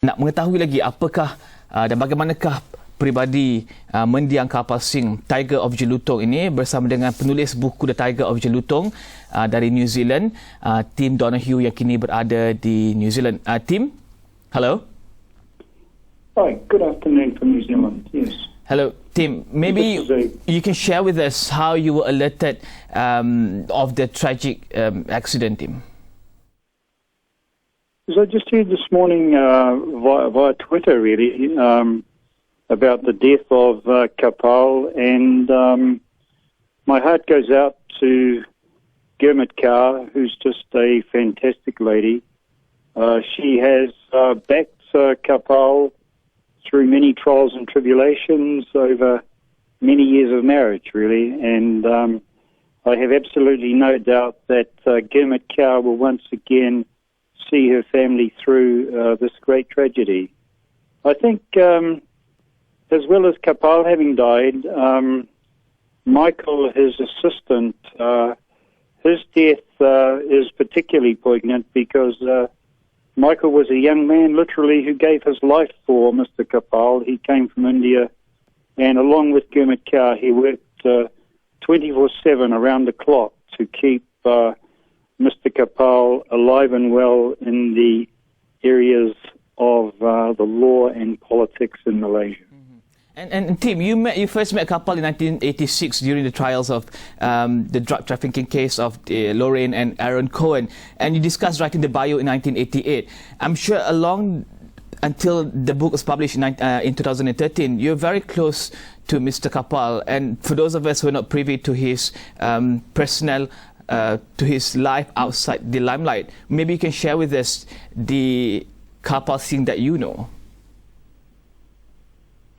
Nak mengetahui lagi apakah dan bagaimanakah peribadi mendiang Karpal Singh, Tiger of Jelutong ini, bersama dengan penulis buku The Tiger of Jelutong dari New Zealand, Tim Donoghue yang kini berada di New Zealand. Tim, hello. Hi, good afternoon from New Zealand. Yes. Hello, Tim. Maybe you can share with us how you were alerted of the tragic accident, Tim. So I just heard this morning via Twitter, really, about the death of Karpal, and my heart goes out to Gurmit Kaur, who's just a fantastic lady. She has backed Karpal through many trials and tribulations over many years of marriage, really, and I have absolutely no doubt that Gurmit Kaur will once again see her family through this great tragedy. I think, as well as Karpal having died, Michael, his assistant, his death is particularly poignant because Michael was a young man, literally, who gave his life for Mr. Karpal. He came from India, and along with Gurmit Kaur, he worked 24/7 around the clock to keep Mr. Karpal alive and well in the areas of the law and politics in Malaysia. And Tim, you first met Karpal in 1986 during the trials of the drug trafficking case of Lorraine and Aaron Cohen, and you discussed writing the bio in 1988. I'm sure until the book was published in 2013, you're very close to Mr. Karpal, and for those of us who are not privy to his to his life outside the limelight, maybe you can share with us the Karpal Singh that you know.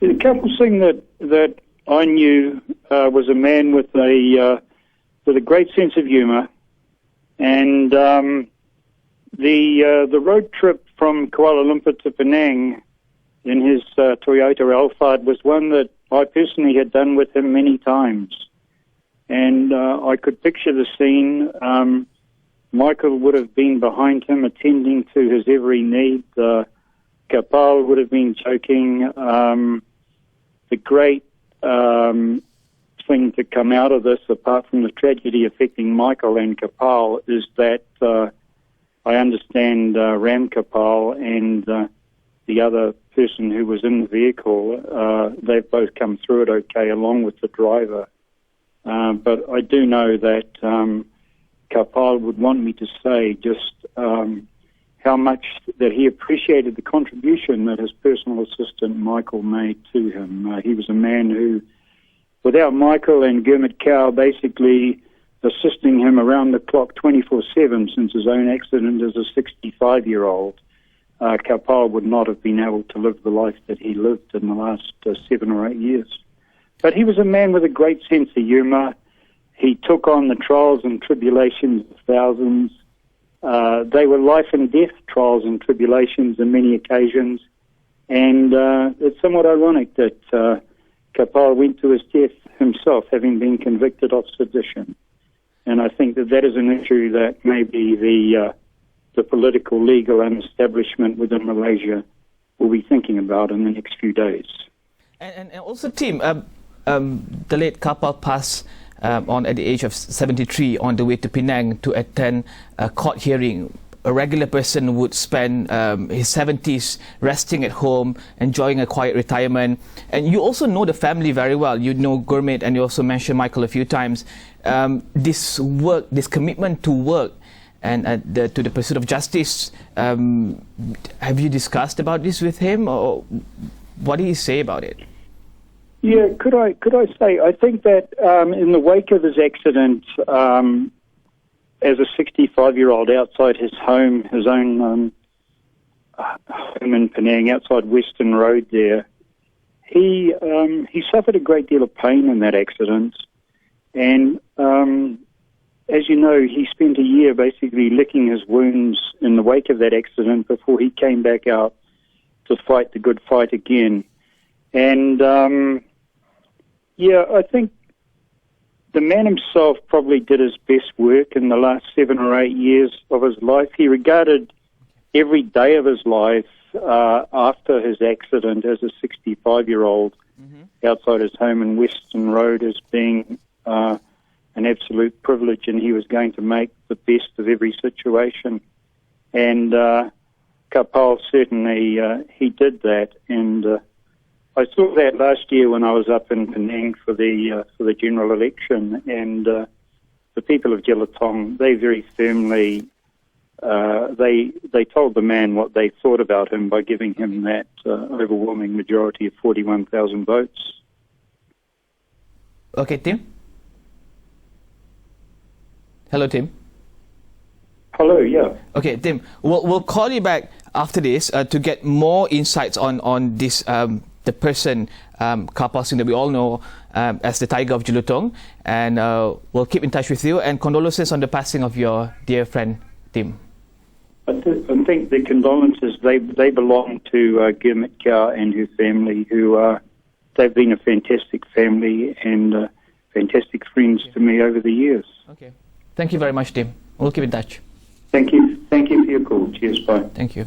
The Karpal Singh that I knew was a man with a great sense of humour, and the road trip from Kuala Lumpur to Penang in his Toyota Alphard was one that I personally had done with him many times. And I could picture the scene. Michael would have been behind him, attending to his every need. Karpal would have been joking. The great thing to come out of this, apart from the tragedy affecting Michael and Karpal, is that I understand Ram Karpal and the other person who was in the vehicle, they've both come through it okay, along with the driver. But I do know that Karpal would want me to say just how much that he appreciated the contribution that his personal assistant Michael made to him. He was a man who, without Michael and Gurmit Kaur basically assisting him around the clock 24/7 since his own accident as a 65-year-old, Karpal would not have been able to live the life that he lived in the last 7 or 8 years. But he was a man with a great sense of humour. He took on the trials and tribulations of thousands. They were life and death trials and tribulations on many occasions. And it's somewhat ironic that Karpal went to his death himself, having been convicted of sedition. And I think that is an issue that maybe the political, legal and establishment within Malaysia will be thinking about in the next few days. And also, Tim, the late Karpal passed on at the age of 73 on the way to Penang to attend a court hearing. A regular person would spend his 70s resting at home, enjoying a quiet retirement. And you also know the family very well. You know Gurmit, and you also mentioned Michael a few times. This work, this commitment to work and to the pursuit of justice, have you discussed about this with him, or what did he say about it? Yeah, could I say, I think that in the wake of his accident, as a 65-year-old outside his home, his own home in Penang, outside Western Road there, he suffered a great deal of pain in that accident. And as you know, he spent a year basically licking his wounds in the wake of that accident before he came back out to fight the good fight again. And yeah, I think the man himself probably did his best work in the last 7 or 8 years of his life. He regarded every day of his life after his accident as a 65-year-old outside his home in Western Road as being an absolute privilege, and he was going to make the best of every situation. And Karpal certainly he did that, and I saw that last year when I was up in Penang for the general election, and the people of Jelutong, they very firmly they told the man what they thought about him by giving him that overwhelming majority of 41,000 votes. Okay, Tim. Hello, Tim. Hello, yeah. Okay, Tim. We'll call you back after this to get more insights on this the person Karpal Singh that we all know as the Tiger of Jelutong, and we'll keep in touch with you. And condolences on the passing of your dear friend Tim. I think the condolences they belong to Gurmit Kaur and her family, who they've been a fantastic family and fantastic friends to me over the years. Okay. Thank you very much, Tim. We'll keep in touch. Thank you. Thank you for your call. Cheers. Bye. Thank you.